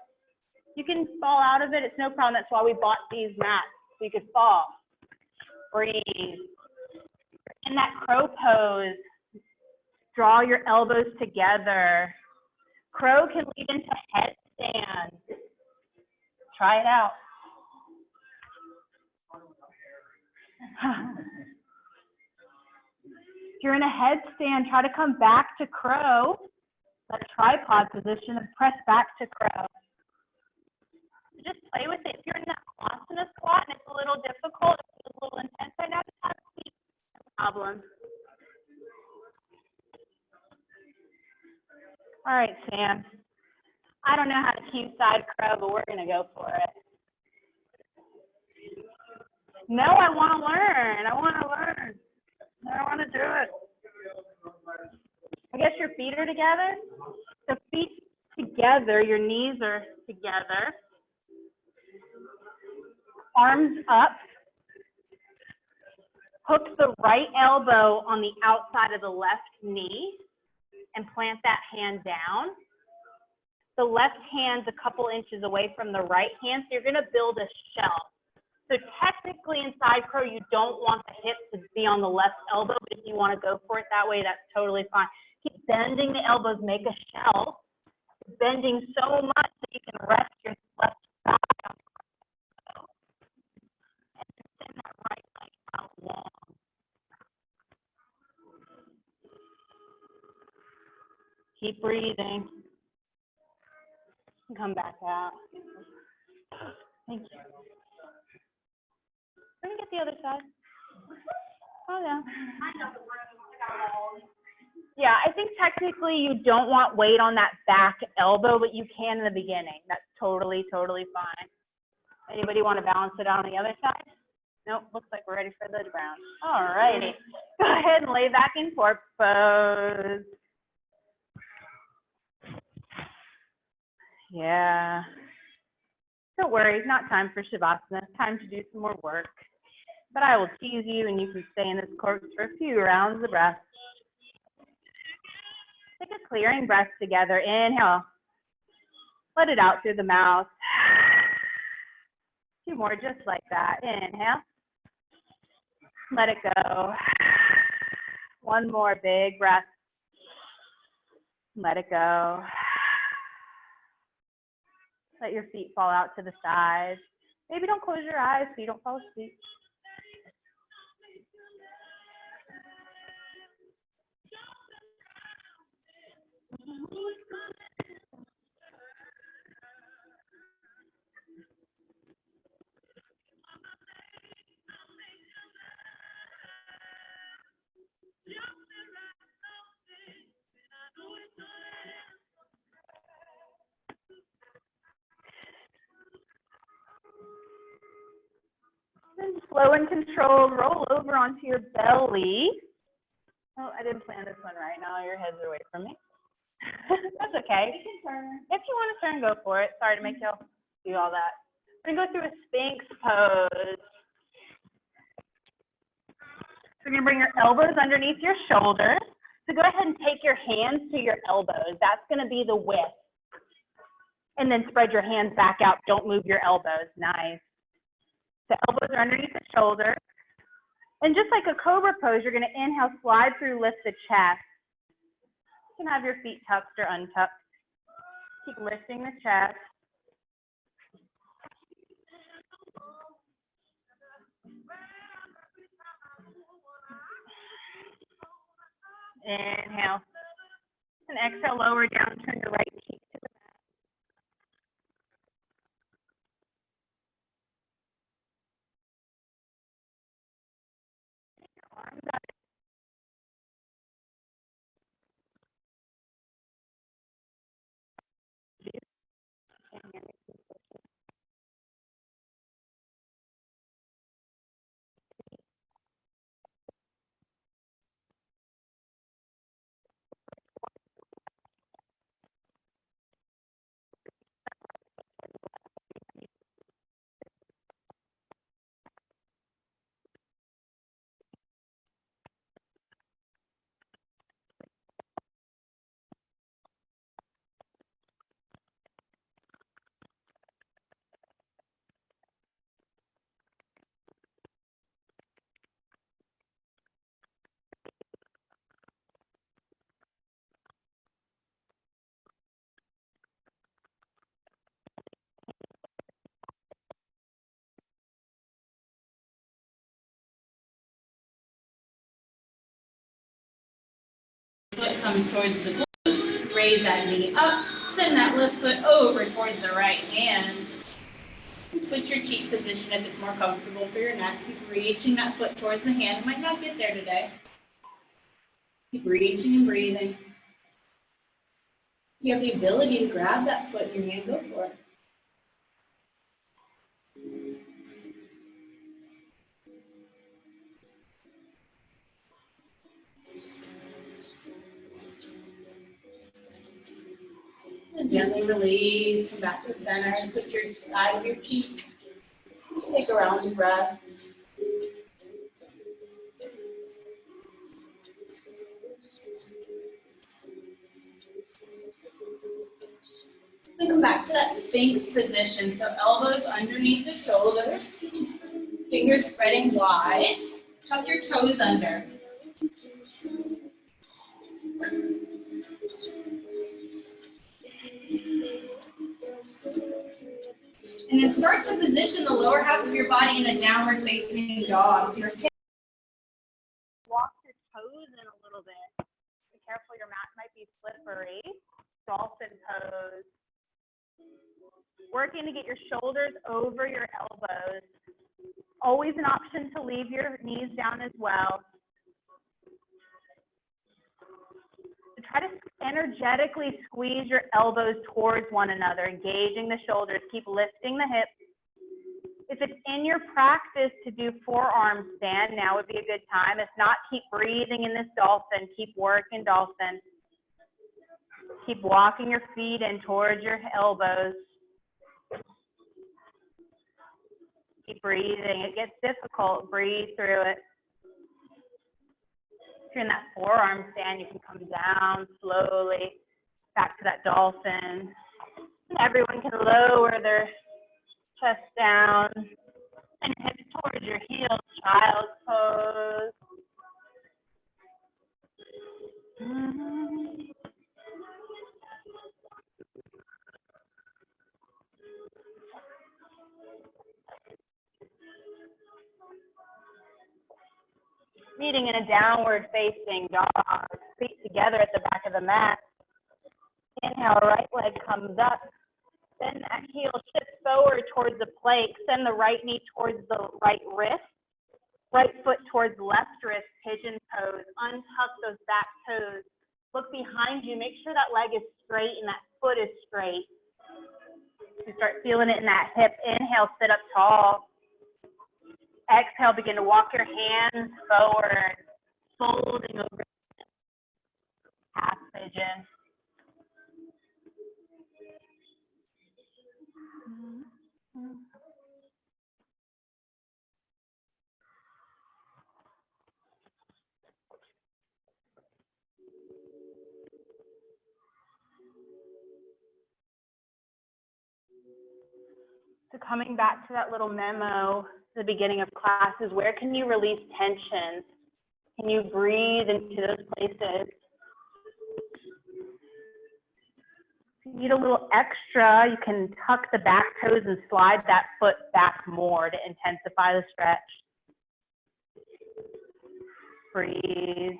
You can fall out of it. It's no problem. That's why we bought these mats, so you could fall. Breathe. In that crow pose, draw your elbows together. Crow can lead into headstand. Try it out. If you're in a headstand, try to come back to crow. That tripod position and press back to crow. Just play with it. If you're in that asana squat and it's a little difficult, it's a little intense right now, just have a seat. No problem. All right, Sam. I don't know how to cue side crow, but we're going to go for it. No, I want to learn. I want to learn. I want to do it. I guess your feet are together. So feet together, your knees are together. Arms up. Hook the right elbow on the outside of the left knee and plant that hand down. The left hand's a couple inches away from the right hand, so you're gonna build a shell. So technically in side crow, you don't want the hip to be on the left elbow, but if you wanna go for it that way, that's totally fine. Keep bending the elbows, make a shell. Bending so much that you can rest your left thigh on the elbow. And send that right leg out long. Keep breathing. Come back out. Thank you. We're gonna get the other side. Oh yeah. Yeah, I think technically you don't want weight on that back elbow, but you can in the beginning. That's totally, totally fine. Anybody want to balance it out on the other side? Nope, looks like we're ready for the ground. All righty. Go ahead and lay back in corpse pose. Yeah. Don't worry, it's not time for Shavasana. It's time to do some more work. But I will tease you and you can stay in this corpse for a few rounds of breath. Take a clearing breath together. Inhale. Let it out through the mouth. 2 more just like that. Inhale. Let it go. 1 more big breath. Let it go. Let your feet fall out to the sides. Maybe don't close your eyes so you don't fall asleep. And slow and controlled, roll over onto your belly. Oh, I didn't plan this one right. Now your heads are away from me. That's okay. You can turn. If you want to turn, go for it. Sorry to make y'all do all that. We're going to go through a Sphinx pose. So you're going to bring your elbows underneath your shoulders. So go ahead and take your hands to your elbows. That's going to be the width. And then spread your hands back out. Don't move your elbows. Nice. The elbows are underneath the shoulders. And just like a cobra pose, you're going to inhale, slide through, lift the chest. You can have your feet tucked or untucked. Keep lifting the chest. Inhale. And exhale, lower down, turn your right cheek to the mat. Arms up. Foot comes towards the glute, raise that knee up, send that left foot over towards the right hand. And switch your cheek position if it's more comfortable for your neck. Keep reaching that foot towards the hand. It might not get there today. Keep reaching and breathing. You have the ability to grab that foot in your hand, go for it. And gently release, come back to the center, switch your side of your cheek. Just take a round breath. And come back to that Sphinx position. So elbows underneath the shoulders, fingers spreading wide. Tuck your toes under. And then start to position the lower half of your body in a downward facing dog. So your hips. Walk your toes in a little bit. Be careful, your mat might be slippery. Dolphin pose. Working to get your shoulders over your elbows. Always an option to leave your knees down as well. So try to energetically squeeze your elbows towards one another, engaging the shoulders. Keep lifting the hips. If it's in your practice to do forearm stand, now would be a good time. If not, keep breathing in this dolphin. Keep working dolphin. Keep walking your feet in towards your elbows. Keep breathing. It gets difficult. Breathe through it. If you're in that forearm stand, you can come down slowly back to that dolphin. And everyone can lower their chest down and hips towards your heels. Child's pose. Meeting in a downward facing dog, feet together at the back of the mat. Inhale, right leg comes up. Send that heel shift forward towards the plank. Send the right knee towards the right wrist. Right foot towards left wrist, pigeon pose. Untuck those back toes. Look behind you. Make sure that leg is straight and that foot is straight. You start feeling it in that hip. Inhale, sit up tall. Exhale, begin to walk your hands forward, folding over half pigeon. So coming back to that little memo at the beginning of class is where can you release tension? Can you breathe into those places? If you need a little extra, you can tuck the back toes and slide that foot back more to intensify the stretch. Breathe.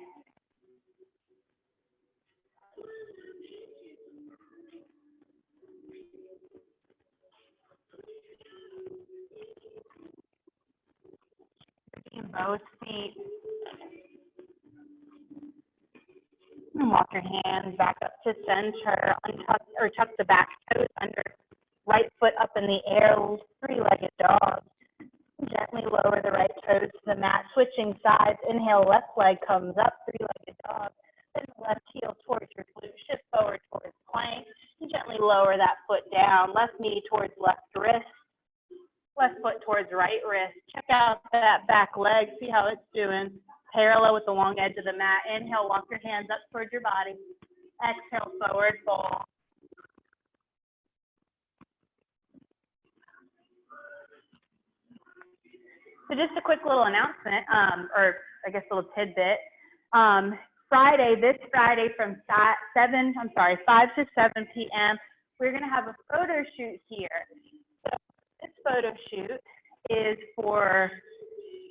In both feet. And walk your hands back up to center. Untuck or tuck the back toes under. Right foot up in the air. Three-legged dog. Gently lower the right toes to the mat. Switching sides. Inhale, left leg comes up. Three-legged dog. Then left heel towards your glute. Shift forward towards plank. And gently lower that foot down. Left knee towards left wrist. Left foot towards right wrist. Check out that back leg. See how it's doing. Parallel with the long edge of the mat. Inhale, walk your hands up towards your body. Exhale, forward fold. So just a quick little announcement, or I guess a little tidbit. This Friday from 5 to 7 p.m., we're going to have a photo shoot here. So this photo shoot is for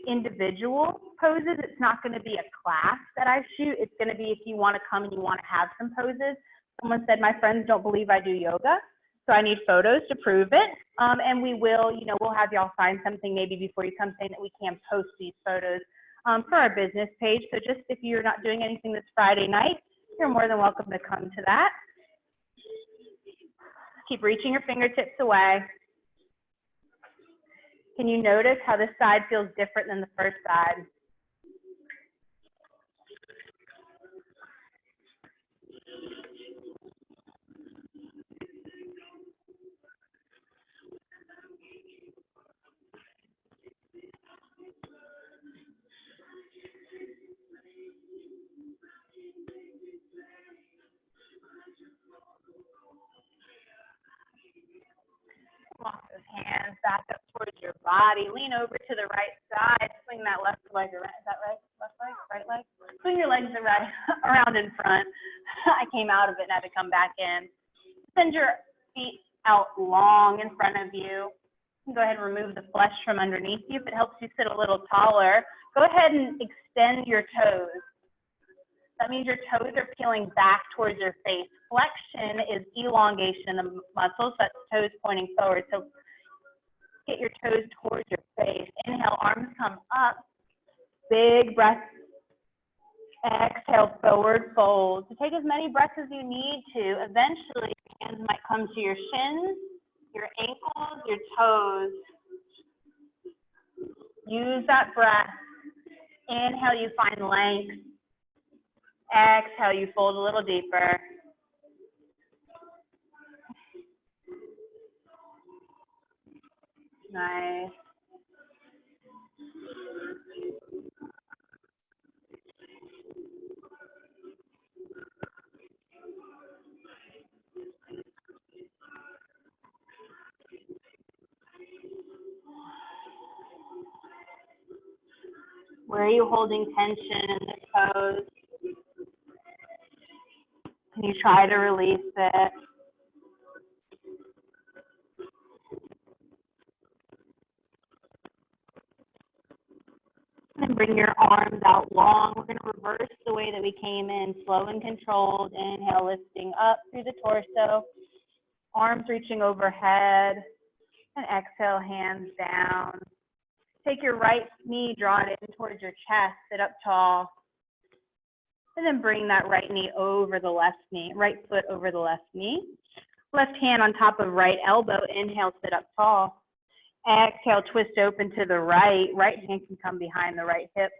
individual poses. It's not going to be a class that I shoot. It's going to be if you want to come and you want to have some poses. Someone said, my friends don't believe I do yoga, so I need photos to prove it. And we will, we'll have y'all sign something maybe before you come saying that we can post these photos for our business page. So just if you're not doing anything this Friday night, you're more than welcome to come to that. Keep reaching your fingertips away. Can you notice how this side feels different than the first side? those hands back up towards your body. Lean over to the right side. Swing that left leg around. Is that right? Left leg? Right leg? Swing your legs around in front. I came out of it and had to come back in. Send your feet out long in front of you. You can go ahead and remove the flesh from underneath you if it helps you sit a little taller. Go ahead and extend your toes. That means your toes are peeling back towards your face. Flexion is elongation of the muscles. That's toes pointing forward. So get your toes towards your face. Inhale, arms come up. Big breath. Exhale, forward fold. So take as many breaths as you need to. Eventually, your hands might come to your shins, your ankles, your toes. Use that breath. Inhale, you find length. Exhale, you fold a little deeper. Nice. Where are you holding tension in the toes? Can you try to release it? And bring your arms out long. We're going to reverse the way that we came in, slow and controlled. Inhale, lifting up through the torso. Arms reaching overhead. And exhale, hands down. Take your right knee, draw it in towards your chest, sit up tall. And then bring that right knee over the left knee, right foot over the left knee. Left hand on top of right elbow. Inhale, sit up tall. Exhale, twist open to the right. Right hand can come behind the right hip.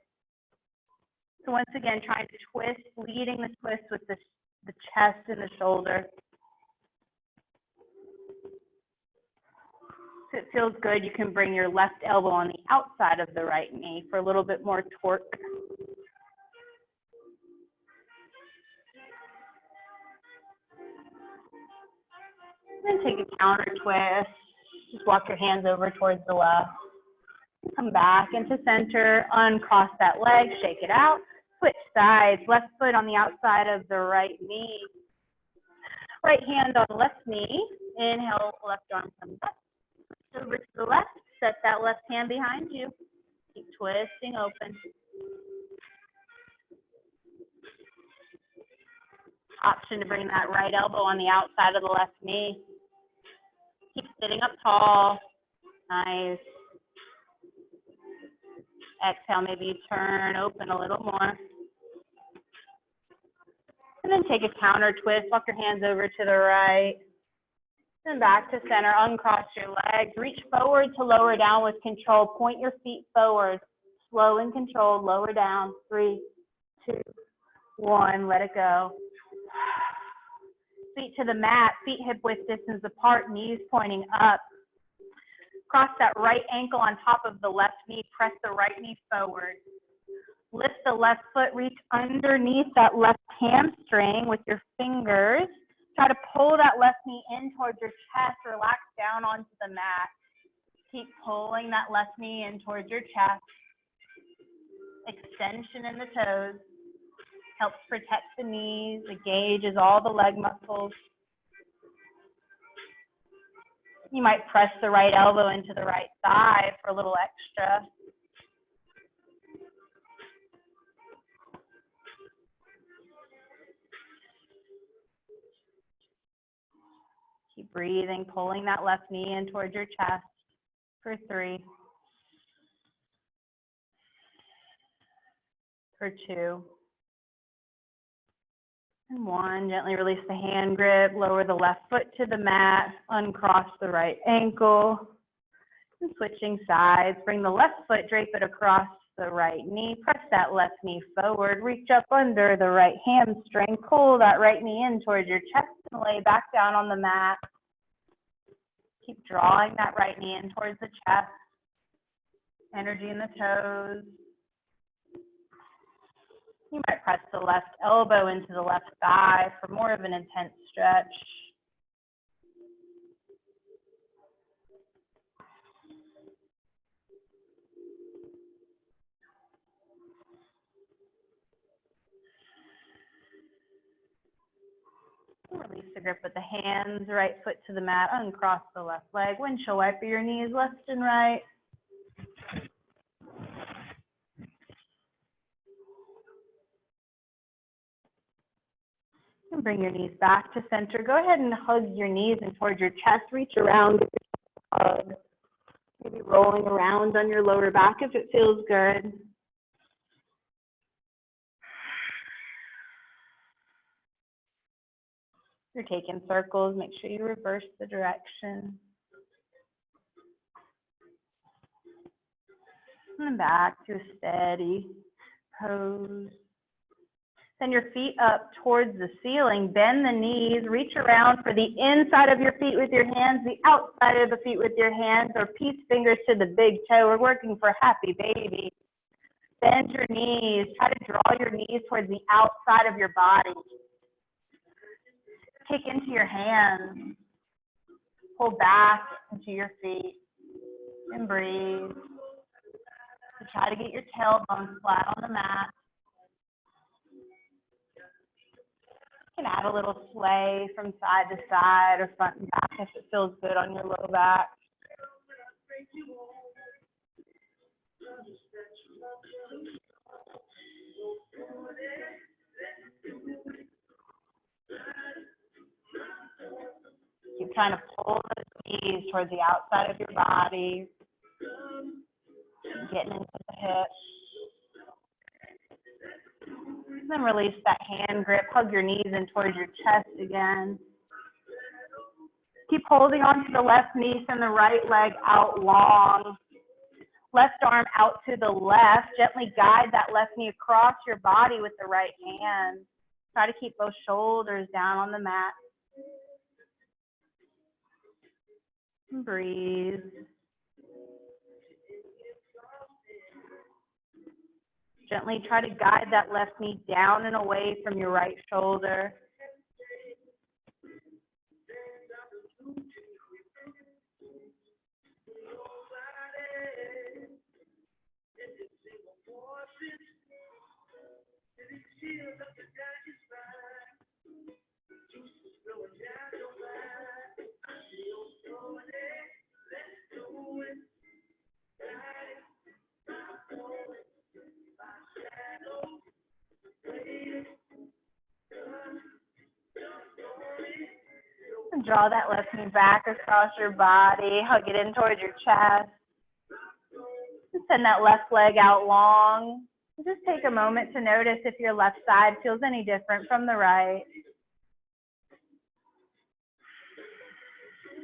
So once again, trying to twist, leading the twist with the chest and the shoulder. If it feels good, you can bring your left elbow on the outside of the right knee for a little bit more torque. And then take a counter twist. Just walk your hands over towards the left. Come back into center, uncross that leg, shake it out. Switch sides, left foot on the outside of the right knee. Right hand on the left knee. Inhale, left arm comes up. Switch over to the left, set that left hand behind you. Keep twisting open. Option to bring that right elbow on the outside of the left knee. Keep sitting up tall. Nice. Exhale, maybe you turn open a little more. And then take a counter twist. Walk your hands over to the right. Then back to center. Uncross your legs. Reach forward to lower down with control. Point your feet forward. Slow and controlled. Lower down. 3, 2, 1. Let it go. Feet to the mat, feet hip width distance apart, knees pointing up. Cross that right ankle on top of the left knee, press the right knee forward. Lift the left foot, reach underneath that left hamstring with your fingers. Try to pull that left knee in towards your chest, relax down onto the mat. Keep pulling that left knee in towards your chest. Extension in the toes. Helps protect the knees, engages all the leg muscles. You might press the right elbow into the right thigh for a little extra. Keep breathing, pulling that left knee in towards your chest for 3, for 2. And 1, gently release the hand grip, lower the left foot to the mat, uncross the right ankle, and switching sides. Bring the left foot, drape it across the right knee, press that left knee forward, reach up under the right hamstring, pull that right knee in towards your chest and lay back down on the mat. Keep drawing that right knee in towards the chest, energy in the toes. You might press the left elbow into the left thigh for more of an intense stretch. Release the grip with the hands, right foot to the mat, uncross the left leg, windshield wiper your knees left and right. And bring your knees back to center. Go ahead and hug your knees in towards your chest. Reach around, hug. Maybe rolling around on your lower back if it feels good. You're taking circles, make sure you reverse the direction. And back to a steady pose. Send your feet up towards the ceiling. Bend the knees, reach around for the inside of your feet with your hands, the outside of the feet with your hands, or peace fingers to the big toe. We're working for happy baby. Bend your knees. Try to draw your knees towards the outside of your body. Kick into your hands. Pull back into your feet and breathe. So try to get your tailbone flat on the mat. You can add a little sway from side to side or front and back if it feels good on your low back. Keep trying to pull the knees towards the outside of your body, getting into the hips. Then release that hand grip, hug your knees in towards your chest again. Keep holding onto the left knee, send the right leg out long. Left arm out to the left. Gently guide that left knee across your body with the right hand. Try to keep both shoulders down on the mat. And breathe. Gently try to guide that left knee down and away from your right shoulder. And draw that left knee back across your body. Hug it in towards your chest. And send that left leg out long. Just take a moment to notice if your left side feels any different from the right.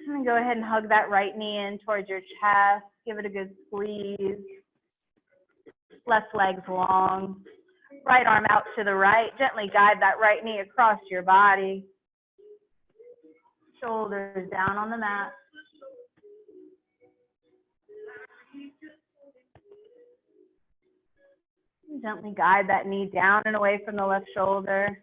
And go ahead and hug that right knee in towards your chest. Give it a good squeeze. Left leg's long. Right arm out to the right. Gently guide that right knee across your body. Shoulders down on the mat. Gently guide that knee down and away from the left shoulder.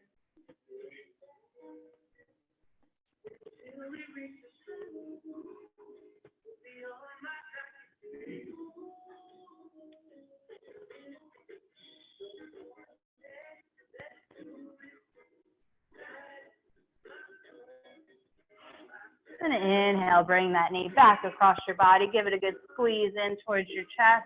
And inhale, bring that knee back across your body. Give it a good squeeze in towards your chest.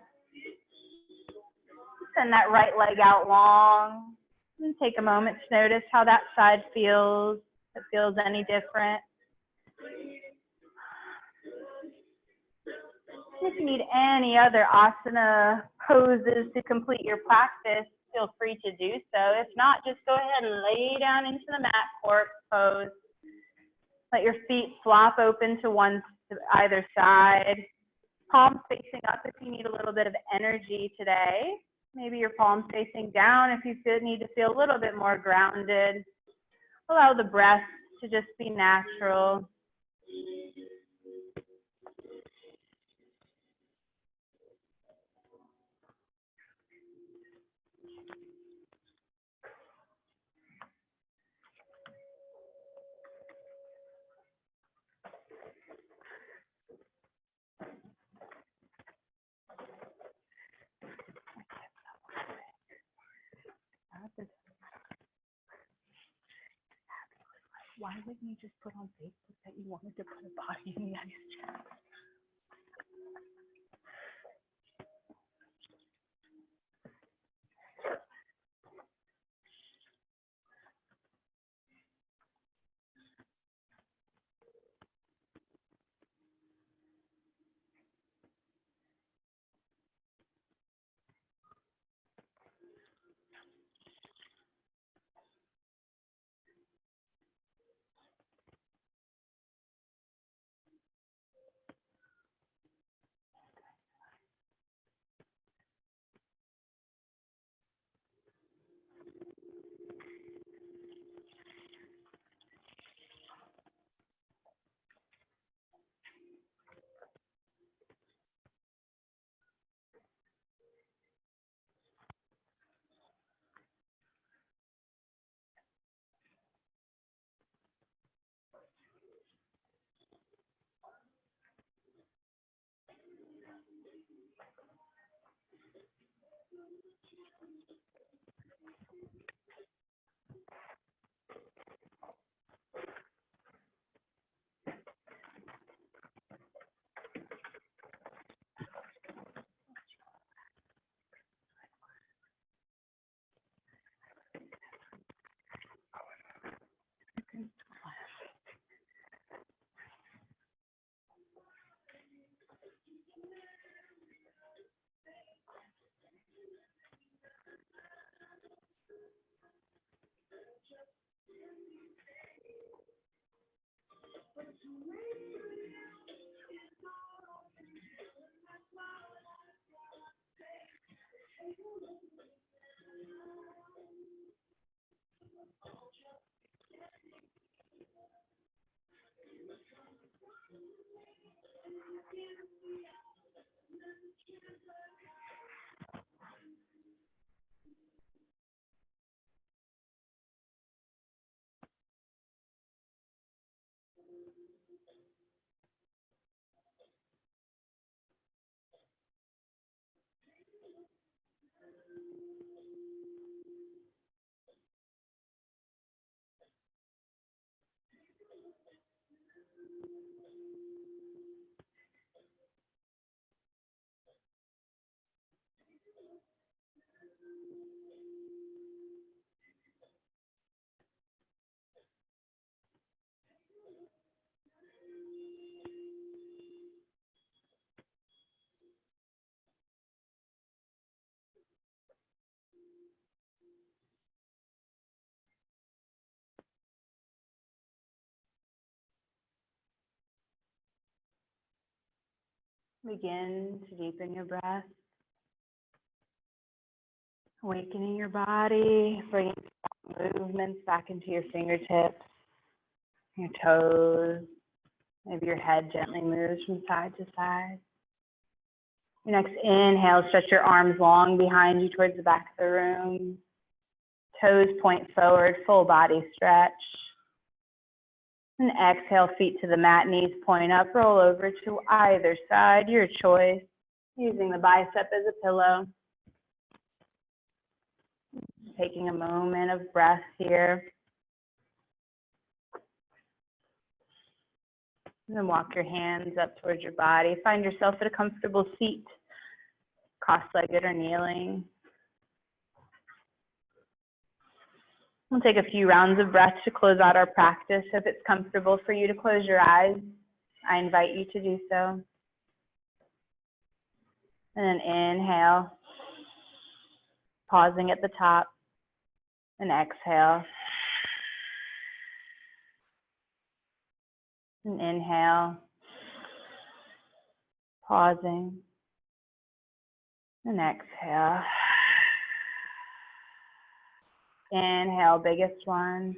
Send that right leg out long. And take a moment to notice how that side feels. If it feels any different. If you need any other asana poses to complete your practice, feel free to do so. If not, just go ahead and lay down into the mat, corpse pose. Let your feet flop open to either side. Palms facing up if you need a little bit of energy today. Maybe your palms facing down if you need to feel a little bit more grounded. Allow the breath to just be natural. Why wouldn't you just put on Facebook that you wanted to put a body in the ice chest? Begin to deepen your breath, awakening your body, bringing movements back into your fingertips, your toes. Maybe your head gently moves from side to side. Your next inhale, stretch your arms long behind you towards the back of the room. Toes point forward, full body stretch. And exhale, feet to the mat, knees point up, roll over to either side, your choice, using the bicep as a pillow. Taking a moment of breath here. And then walk your hands up towards your body. Find yourself at a comfortable seat, cross-legged or kneeling. We'll take a few rounds of breath to close out our practice. If it's comfortable for you to close your eyes, I invite you to do so. And then inhale, pausing at the top, and exhale. And inhale, pausing, and exhale. Inhale, biggest one.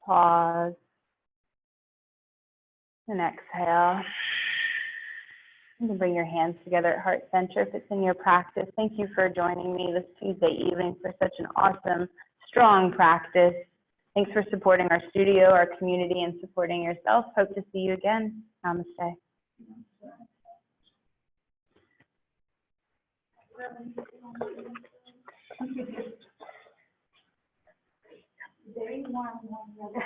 Pause. And exhale. You can bring your hands together at heart center if it's in your practice. Thank you for joining me this Tuesday evening for such an awesome, strong practice. Thanks for supporting our studio, our community, and supporting yourself. Hope to see you again. Namaste. Very more.